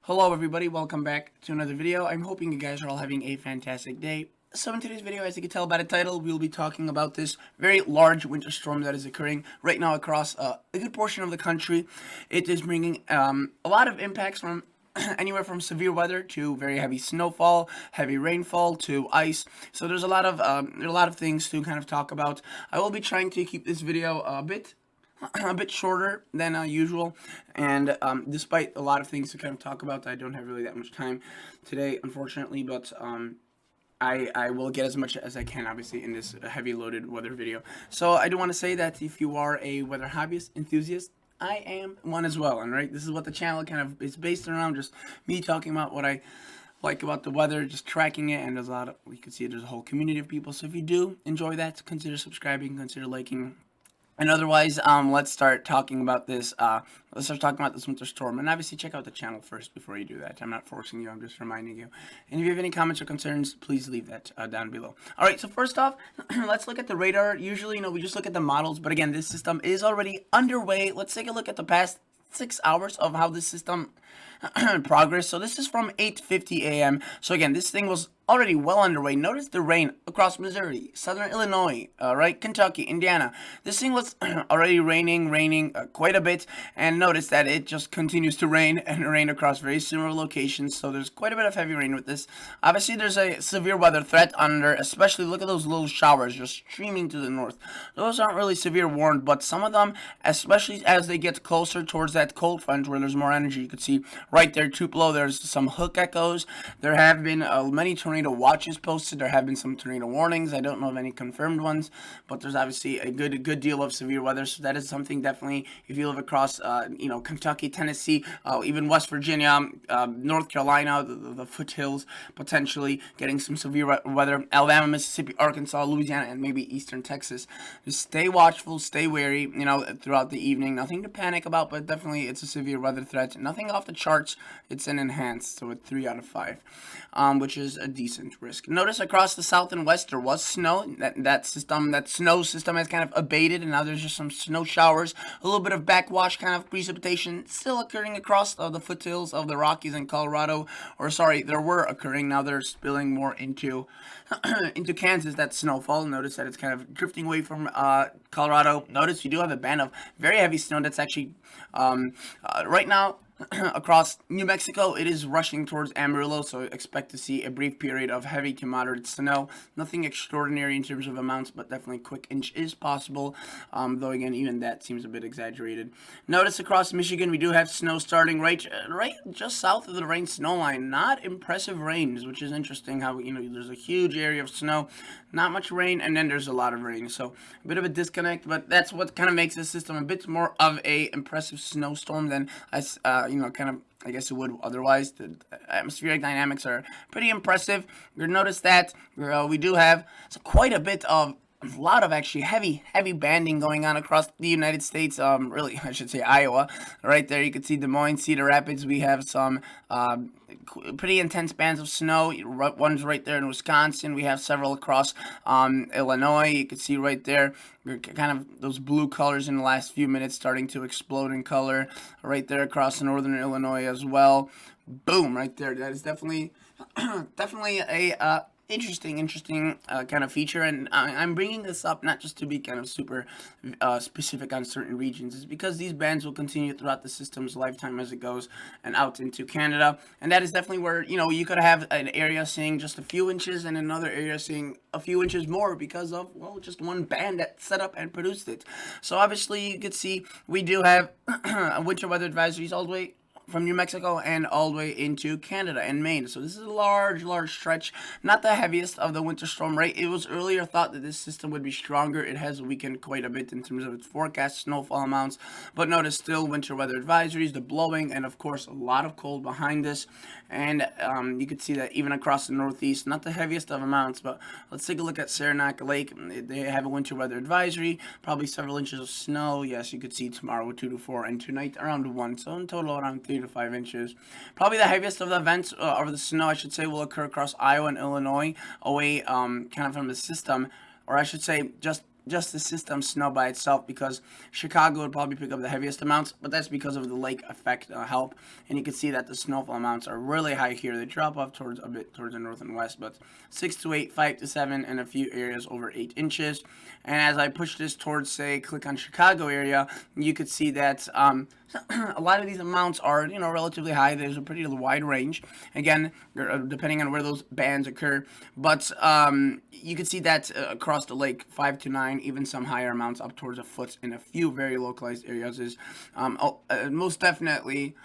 Hello everybody, welcome back to another video. I'm hoping you guys are all having a fantastic day. So in today's video, as you can tell by the title, we'll be talking about this very large winter storm that is occurring right now across a good portion of the country. It is bringing a lot of impacts from anywhere from severe weather to very heavy snowfall, heavy rainfall to ice. So there's a lot of things to kind of talk about. I will be trying to keep this video a bit shorter than usual, and despite a lot of things to kind of talk about, I don't have really that much time today, unfortunately, but I will get as much as I can, obviously, in this heavy loaded weather video. So I do want to say that if you are a weather hobbyist, enthusiast, I am one as well, and right, this is what the channel kind of is based around, just me talking about what I like about the weather, just tracking it, and there's a lot of, you can see there's a whole community of people, so if you do enjoy that, consider subscribing, consider liking. And otherwise, let's start talking about this. Let's start talking about this winter storm. And obviously, check out the channel first before you do that. I'm not forcing you. I'm just reminding you. And if you have any comments or concerns, please leave that down below. All right. So first off, let's look at the radar. Usually, we just look at the models. But again, this system is already underway. Let's take a look at the past 6 hours of how this system progress. So this is from 8:50 a.m. So again, this thing was already well underway. Notice the rain across Missouri, southern Illinois, right, Kentucky, Indiana. This thing was already raining quite a bit, and notice that it just continues to rain and rain across very similar locations. So there's quite a bit of heavy rain with this. Obviously, there's a severe weather threat under, especially look at those little showers just streaming to the north. Those aren't really severe warned, but some of them, especially as they get closer towards that cold front where there's more energy, you can see right there, Tupelo, there's some hook echoes. There have been many tornado watches posted. There have been some tornado warnings. I don't know of any confirmed ones, but there's obviously a good deal of severe weather. So that is something definitely, if you live across, Kentucky, Tennessee, even West Virginia, North Carolina, the foothills, potentially getting some severe weather. Alabama, Mississippi, Arkansas, Louisiana, and maybe Eastern Texas. Just stay watchful, stay wary, throughout the evening. Nothing to panic about, but definitely it's a severe weather threat. Nothing off the charts. It's an enhanced, so it's 3 out of 5, which is a decent risk. Notice across the south and west there was snow. That snow system has kind of abated, and now there's just some snow showers, a little bit of backwash kind of precipitation still occurring across the foothills of the Rockies and Colorado. Or sorry, there were occurring. Now they're spilling more into into Kansas. That snowfall. Notice that it's kind of drifting away from Colorado. Notice you do have a band of very heavy snow that's actually right now. Across New Mexico, it is rushing towards Amarillo, so expect to see a brief period of heavy to moderate snow. Nothing extraordinary in terms of amounts, but definitely a quick inch is possible, though again, even that seems a bit exaggerated. Notice across Michigan, we do have snow starting right just south of the rain snow line. Not impressive rains, which is interesting how, there's a huge area of snow, not much rain, and then there's a lot of rain. So a bit of a disconnect, but that's what kind of makes this system a bit more of a impressive snowstorm than I guess it would otherwise. The atmospheric dynamics are pretty impressive. You'll notice that we do have quite a lot of actually heavy banding going on across the United States. Really, I should say Iowa. Right there, you can see Des Moines, Cedar Rapids. We have some pretty intense bands of snow. One's right there in Wisconsin. We have several across Illinois. You can see right there, kind of those blue colors in the last few minutes starting to explode in color. Right there across northern Illinois as well. Boom, right there. That is definitely a interesting kind of feature, and I'm bringing this up not just to be kind of super specific on certain regions. It's because these bands will continue throughout the system's lifetime as it goes and out into Canada, and that is definitely where you could have an area seeing just a few inches and another area seeing a few inches more because of just one band that set up and produced it. So obviously you could see we do have winter weather advisories all the way from New Mexico and all the way into Canada and Maine. So this is a large stretch. Not the heaviest of the winter storm, right? It was earlier thought that this system would be stronger. It has weakened quite a bit in terms of its forecast snowfall amounts. But notice still winter weather advisories, the blowing, and of course a lot of cold behind this. And you can see that even across the Northeast, not the heaviest of amounts, but let's take a look at Saranac Lake. They have a winter weather advisory, probably several inches of snow. Yes, you could see tomorrow 2 to 4, and tonight around 1. So in total around 3 to 5 inches. Probably the heaviest of the events, of the snow, I should say, will occur across Iowa and Illinois, away kind of from the system, or I should say just just the system snow by itself, because Chicago would probably pick up the heaviest amounts, but that's because of the lake effect help. And you can see that the snowfall amounts are really high here. They drop off towards a bit towards the north and west, but 6 to 8, 5 to 7, and a few areas over 8 inches. And as I push this towards, say, click on Chicago area, you could see that a lot of these amounts are, relatively high. There's a pretty wide range, again, depending on where those bands occur. But you can see that across the lake, 5 to 9, even some higher amounts up towards a foot in a few very localized areas is most definitely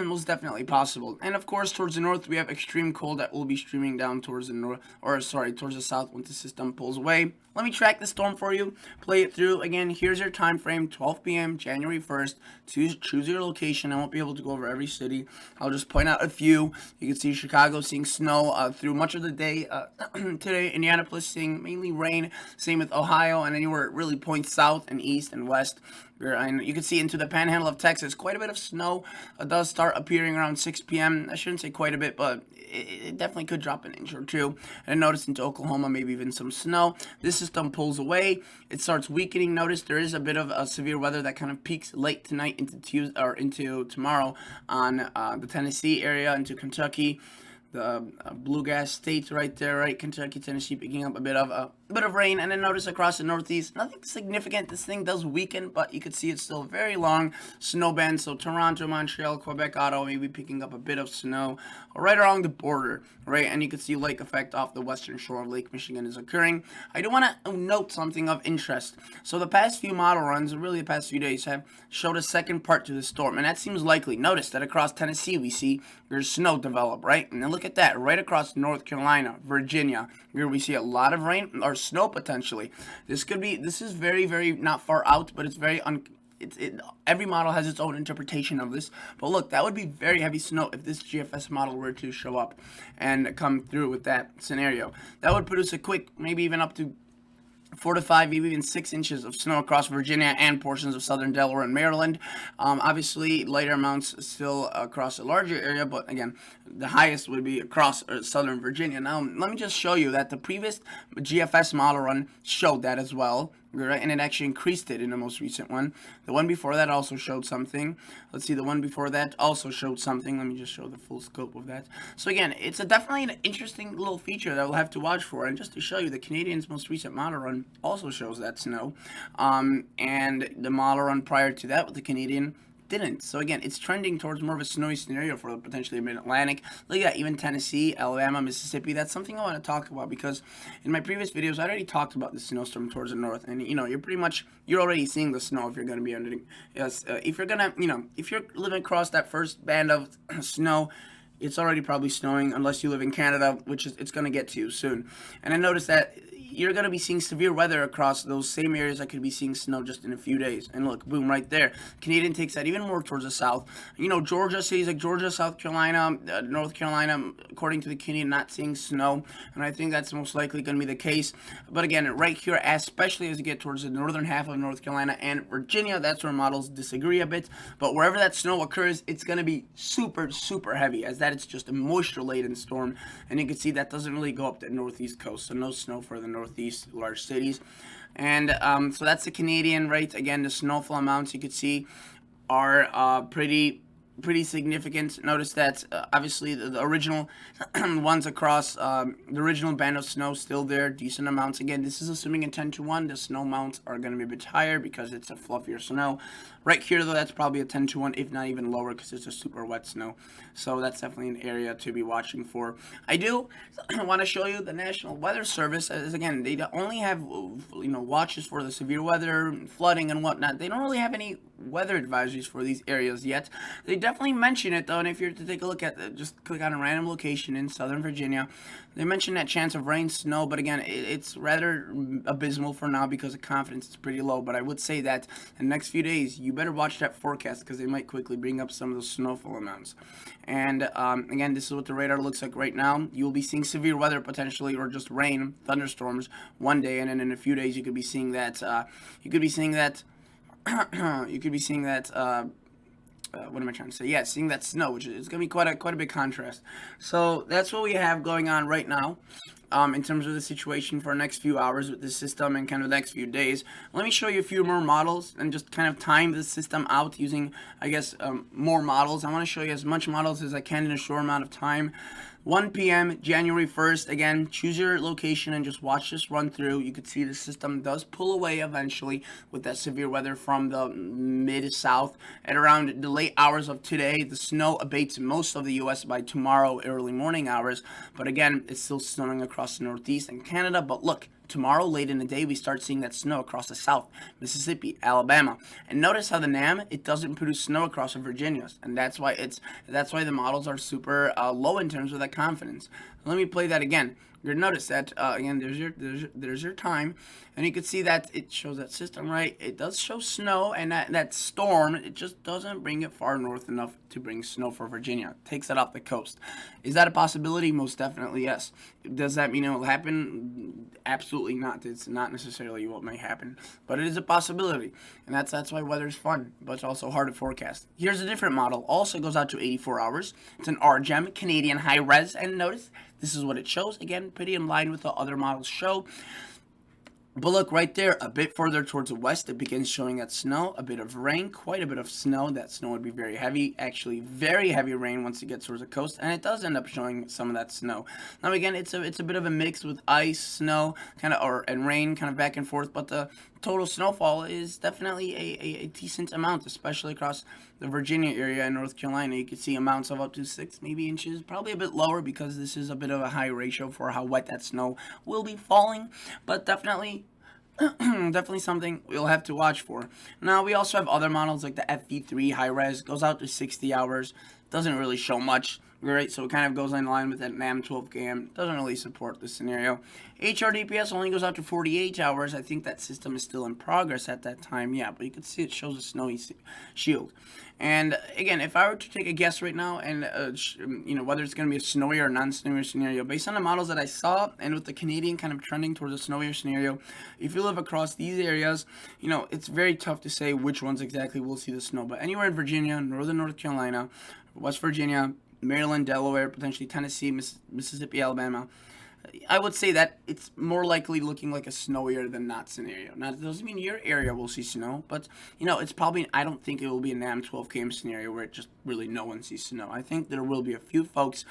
most definitely possible. And of course, towards the north, we have extreme cold that will be streaming down towards the north, or sorry, towards the south once the system pulls away. Let me track the storm for you, play it through. Again, here's your time frame, 12 p.m., January 1st. Choose your location. I won't be able to go over every city. I'll just point out a few. You can see Chicago seeing snow through much of the day. Today, Indianapolis seeing mainly rain. Same with Ohio, and anywhere it really points south and east and west. And you can see into the panhandle of Texas, quite a bit of snow does start appearing around 6 p.m. I shouldn't say quite a bit, but it definitely could drop an inch or two. And notice into Oklahoma, maybe even some snow. This system pulls away. It starts weakening. Notice there is a bit of severe weather that kind of peaks late tonight into Tuesday or into tomorrow on the Tennessee area, into Kentucky. The bluegrass states right there, right? Kentucky, Tennessee, picking up a bit of rain. And then notice across the northeast, nothing significant. This thing does weaken, but you can see it's still very long snow band. So Toronto, Montreal, Quebec, Ottawa, maybe picking up a bit of snow right along the border, right? And you can see lake effect off the western shore of Lake Michigan is occurring. I do want to note something of interest. So the past few model runs, really the past few days, have showed a second part to the storm, and that seems likely. Notice that across Tennessee we see there's snow develop, right? And then look at that, right across North Carolina, Virginia, where we see a lot of rain or snow potentially. This is very, very not far out, but it's very every model has its own interpretation of this. But look, that would be very heavy snow if this GFS model were to show up and come through with that scenario. That would produce a quick, maybe even up to 4 to 5, maybe even 6 inches of snow across Virginia and portions of southern Delaware and Maryland. Obviously, lighter amounts still across a larger area, but again, the highest would be across southern Virginia. Now, let me just show you that the previous GFS model run showed that as well. Right, and it actually increased it in the most recent one. The one before that also showed something. Let's see, the one before that also showed something. Let me just show the full scope of that. So again, it's definitely an interesting little feature that we'll have to watch for. And just to show you, the Canadian's most recent model run also shows that snow. And the model run prior to that with the Canadian didn't. So again, it's trending towards more of a snowy scenario for potentially mid-Atlantic. Look at that, even Tennessee, Alabama, Mississippi. That's something I want to talk about, because in my previous videos I already talked about the snowstorm towards the north, and you're already seeing the snow if you're going to be under if you're living across that first band of snow. It's already probably snowing, unless you live in Canada, which it's going to get to you soon. And I noticed that you're going to be seeing severe weather across those same areas. I could be seeing snow just in a few days. And look, boom, right there. Canadian takes that even more towards the south. Georgia, cities like Georgia, South Carolina, North Carolina, according to the Canadian, not seeing snow. And I think that's most likely going to be the case. But again, right here, especially as you get towards the northern half of North Carolina and Virginia, that's where models disagree a bit. But wherever that snow occurs, it's going to be super, super heavy, as that it's just a moisture-laden storm. And you can see that doesn't really go up the northeast coast, so no snow for the northeast large cities. And so that's the Canadian, right? Again, the snowfall amounts you could see are pretty significant. Notice that obviously the original ones across the original band of snow still there, decent amounts. Again, this is assuming a 10 to 1. The snow amounts are going to be a bit higher because it's a fluffier snow. Right here, though, that's probably a 10 to 1, if not even lower, because it's a super wet snow. So that's definitely an area to be watching for. I do want to show you the National Weather Service, as again, they only have watches for the severe weather, flooding, and whatnot. They don't really have any weather advisories for these areas yet. They definitely mention it, though, and if you're to take a look at just click on a random location in Southern Virginia, they mention that chance of rain, snow, but again, it's rather abysmal for now because the confidence is pretty low. But I would say that in the next few days, you better watch that forecast, because they might quickly bring up some of those snowfall amounts. And again, this is what the radar looks like right now. You'll be seeing severe weather potentially, or just rain, thunderstorms one day, and then in a few days you could be seeing that. What am I trying to say? Yeah, seeing that snow, which is going to be quite a big contrast. So that's what we have going on right now. in terms of the situation for the next few hours with this system and kind of the next few days. Let me show you a few more models and just kind of time the system out using, I guess, more models. I want to show you as much models as I can in a short amount of time. 1 p.m. January 1st. Again, choose your location and just watch this run through. You can see the system does pull away eventually with that severe weather from the mid-south. At around the late hours of today, the snow abates most of the U.S. by tomorrow early morning hours. But again, it's still snowing across the Northeast and Canada. But look, tomorrow, late in the day, we start seeing that snow across the South, Mississippi, Alabama, and notice how the NAM, it doesn't produce snow across the Virginias, and that's why the models are super low in terms of that confidence. Let me play that again. You'll notice that again. There's your time, and you can see that it shows that system, right. It does show snow, and that storm, it just doesn't bring it far north enough to bring snow for Virginia. It takes it off the coast. Is that a possibility? Most definitely, yes. Does that mean it will happen? Absolutely not. It's not necessarily what may happen, but it is a possibility, and that's why weather's fun, but it's also hard to forecast. Here's a different model. Also goes out to 84 hours. It's an RGEM Canadian high res, and notice this is what it shows. Again, pretty in line with the other models show. But look right there, a bit further towards the west, it begins showing that snow, a bit of rain, quite a bit of snow. That snow would be very heavy, actually very heavy rain once it gets towards the coast, and it does end up showing some of that snow. Now again, it's a bit of a mix with ice, snow, and rain, kind of back and forth, but the total snowfall is definitely a decent amount, especially across the Virginia area and North Carolina. You can see amounts of up to 6 maybe inches, probably a bit lower because this is a bit of a high ratio for how wet that snow will be falling, but definitely definitely something we'll have to watch for. Now, we also have other models like the FV3 high res, goes out to 60 hours, doesn't really show much, right? So it kind of goes in line with that NAM 12KM, doesn't really support this scenario. HRDPS only goes out to 48 hours. I think that system is still in progress at that time, yeah, but you can see it shows a snowy shield. And again, if I were to take a guess right now, and whether it's going to be a snowy or non-snowy scenario, based on the models that I saw, and with the Canadian kind of trending towards a snowier scenario, if you live across these areas, it's very tough to say which ones exactly will see the snow. But anywhere in Virginia, northern North Carolina, West Virginia, Maryland, Delaware, potentially Tennessee, Mississippi, Alabama, I would say that it's more likely looking like a snowier than not scenario. Now, it doesn't mean your area will see snow, but, it's probably, I don't think it will be a NAM 12KM scenario where it just really no one sees snow. I think there will be a few folks,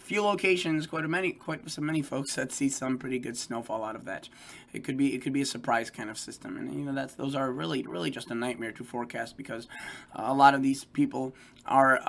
few locations, quite so many folks that see some pretty good snowfall out of that. It could be a surprise kind of system, and, those are really just a nightmare to forecast because a lot of these people are,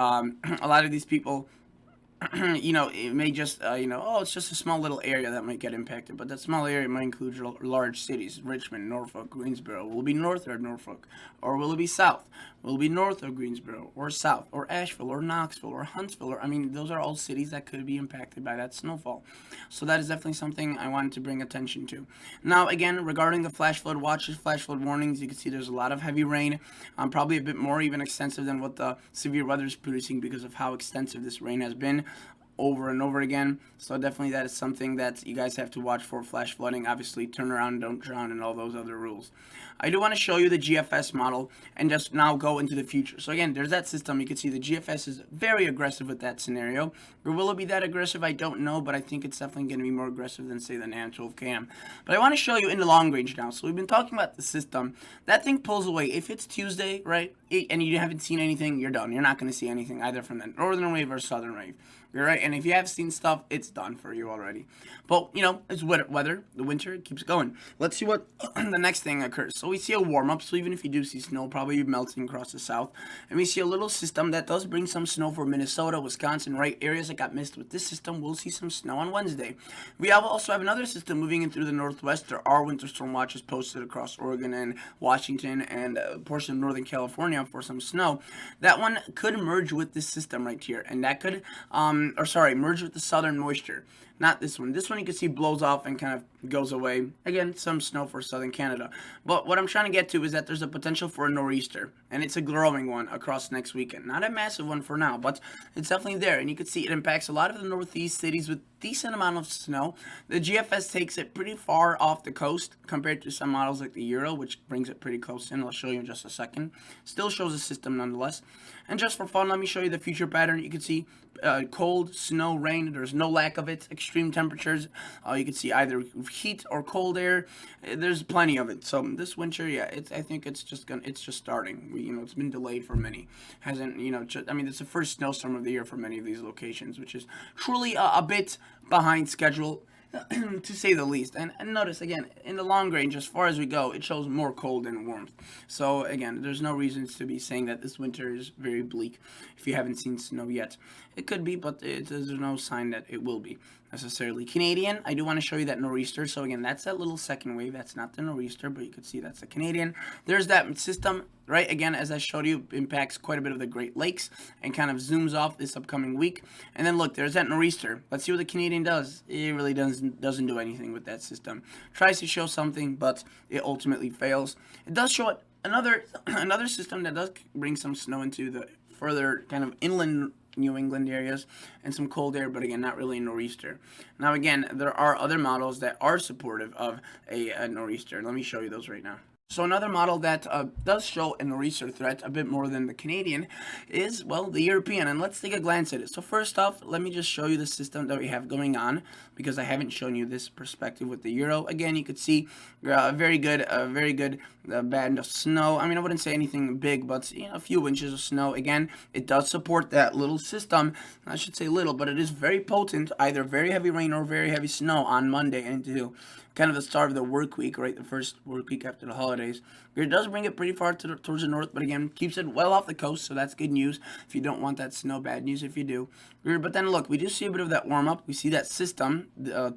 it may just, it's just a small little area that might get impacted, but that small area might include large cities. Richmond, Norfolk, Greensboro. Will it be north or Norfolk? Or will it be south? Will it be north of Greensboro, or south, or Asheville, or Knoxville, or Huntsville? Those are all cities that could be impacted by that snowfall. So that is definitely something I wanted to bring attention to. Now, again, regarding the flash flood watches, flash flood warnings, you can see there's a lot of heavy rain, probably a bit more even extensive than what the severe weather is producing because of how extensive this rain has been over and over again. So definitely that is something that you guys have to watch for. Flash flooding, obviously turn around, don't drown, and all those other rules. I do want to show you the GFS model and just now go into the future. So again, there's that system. You can see the GFS is very aggressive with that scenario. Or will it be that aggressive? I don't know, but I think it's definitely going to be more aggressive than, say, the NAM 12KM. But I want to show you in the long range now. So we've been talking about the system. That thing pulls away. If it's Tuesday, right, and you haven't seen anything, you're done. You're not going to see anything either from the northern wave or southern wave. You're right, and if you have seen stuff, it's done for you already. But, it's weather. The winter keeps going. Let's see what the next thing occurs. So we see a warm-up, so even if you do see snow, probably melting across the south. And we see a little system that does bring some snow for Minnesota, Wisconsin, right? Areas that got missed with this system will see some snow on Wednesday. We also have another system moving in through the northwest. There are winter storm watches posted across Oregon and Washington and a portion of Northern California for some snow. That one could merge with this system right here, and that could, merge with the southern moisture. Not this one. This one you can see blows off and kind of goes away. Again, some snow for southern Canada. But what I'm trying to get to is that there's a potential for a nor'easter, and it's a growing one across next weekend. Not a massive one for now, but it's definitely there, and you can see it impacts a lot of the northeast cities with decent amount of snow. The GFS takes it pretty far off the coast compared to some models like the Euro, which brings it pretty close in. I'll show you in just a second. Still shows a system nonetheless. And just for fun, let me show you the future pattern. You can see cold, snow, rain. There's no lack of it. Extreme temperatures. You can see either heat or cold air. There's plenty of it. So this winter, yeah, I think it's just starting. It's been delayed for many. Hasn't, I mean, it's the first snowstorm of the year for many of these locations, which is truly a bit behind schedule. To say the least. And notice again, in the long range, as far as we go, it shows more cold than warmth. So again, there's no reasons to be saying that this winter is very bleak if you haven't seen snow yet. It could be, but there's no sign that it will be necessarily. Canadian, I do want to show you that nor'easter. So again, that's that little second wave. That's not the nor'easter, but you can see that's the Canadian. There's that system, right? Again, as I showed you, impacts quite a bit of the Great Lakes and kind of zooms off this upcoming week. And then look, there's that nor'easter. Let's see what the Canadian does. It really doesn't do anything with that system. Tries to show something, but it ultimately fails. It does show another system that does bring some snow into the further kind of inland New England areas and some cold air, but again, not really a nor'easter. Now again, there are other models that are supportive of a nor'easter. Let me show you those right now. So another model that does show a nor'easter threat a bit more than the Canadian is, well, the European. And let's take a glance at it. So first off, let me just show you the system that we have going on, because I haven't shown you this perspective with the Euro. Again, you could see a very good band of snow. I mean, I wouldn't say anything big, but a few inches of snow. Again, it does support that little system. I should say little, but it is very potent, either very heavy rain or very heavy snow on Monday into kind of the start of the work week, right? The first work week after the holidays. It does bring it pretty far towards the north, but again, keeps it well off the coast, so that's good news. If you don't want that snow, bad news if you do. But then look, we do see a bit of that warm up. We see that system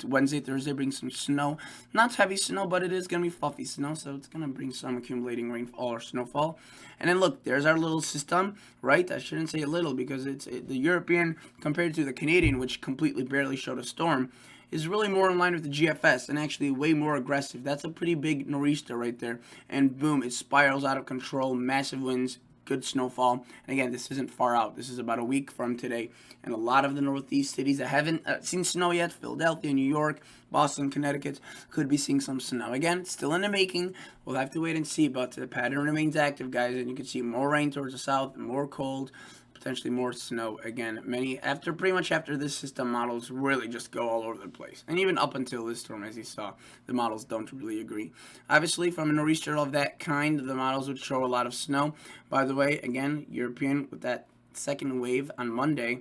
Wednesday, Thursday brings some snow. Not heavy snow, but it is going to be fluffy snow, so it's going to bring some accumulating rainfall or snowfall. And then look, there's our little system, right? I shouldn't say a little, because it's the European compared to the Canadian, which completely barely showed a storm, is really more in line with the GFS and actually way more aggressive. That's a pretty big nor'easter right there. And boom, it spirals out of control, massive winds, good snowfall. And again, this isn't far out. This is about a week from today. And a lot of the Northeast cities that haven't seen snow yet, Philadelphia, New York, Boston, Connecticut, could be seeing some snow. Again, it's still in the making. We'll have to wait and see, but the pattern remains active, guys. And you can see more rain towards the south, more cold, potentially more snow. Again, pretty much after this system, models really just go all over the place. And even up until this storm, as you saw, the models don't really agree. Obviously, from a nor'easter of that kind, the models would show a lot of snow. By the way, again, European with that second wave on Monday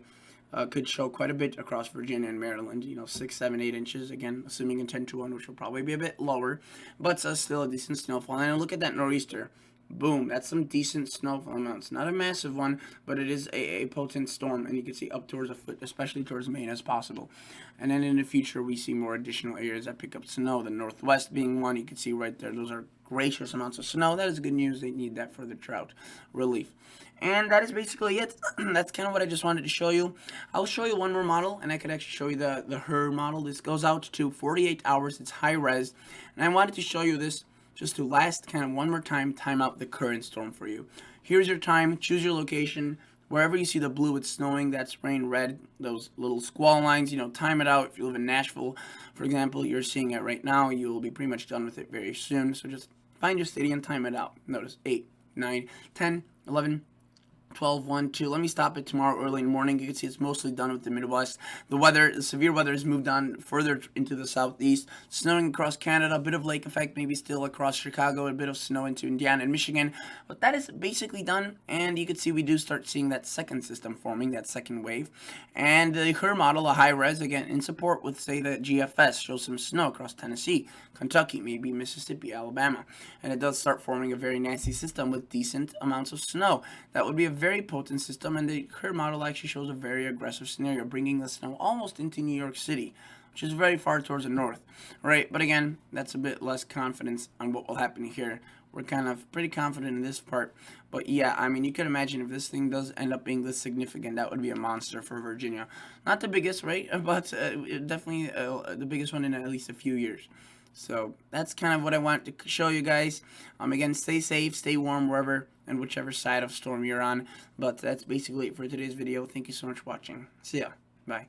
could show quite a bit across Virginia and Maryland, 6, 7, 8 inches, again, assuming a 10-1, which will probably be a bit lower, but still a decent snowfall. And look at that nor'easter. Boom, that's some decent snowfall amounts. Not a massive one, but it is a potent storm, and you can see up towards a foot, especially towards Maine as possible. And then in the future, we see more additional areas that pick up snow, the Northwest being one. You can see right there, those are gracious amounts of snow. That is good news. They need that for the drought relief. And that is basically it. That's kind of what I just wanted to show you. I'll show you one more model, and I could actually show you the HER model. This goes out to 48 hours. It's high res, and I wanted to show you this just to kind of one more time out the current storm for you. Here's your time. Choose your location. Wherever you see the blue, it's snowing. That's rain. Red, those little squall lines, time it out. If you live in Nashville, for example, you're seeing it right now. You will be pretty much done with it very soon. So just find your city and time it out. Notice 8, 9, 10, 11, 12, 1, 2. Let me stop it tomorrow early in the morning. You can see it's mostly done with the Midwest. The severe weather has moved on further into the southeast. Snowing across Canada, a bit of lake effect, maybe still across Chicago, a bit of snow into Indiana and Michigan. But that is basically done, and you can see we do start seeing that second system forming, that second wave. And the HER model, a high res, again, in support with, say, the GFS, shows some snow across Tennessee, Kentucky, maybe Mississippi, Alabama. And it does start forming a very nasty system with decent amounts of snow. That would be a very potent system, and the HER model actually shows a very aggressive scenario, bringing the snow almost into New York City, which is very far towards the north, right? But again, that's a bit less confidence on what will happen here. We're kind of pretty confident in this part, but yeah, I mean, you could imagine if this thing does end up being this significant, that would be a monster for Virginia. Not the biggest, right? But definitely the biggest one in at least a few years. So that's kind of what I wanted to show you guys. Again, stay safe, stay warm wherever and whichever side of storm you're on. But that's basically it for today's video. Thank you so much for watching. See ya. Bye.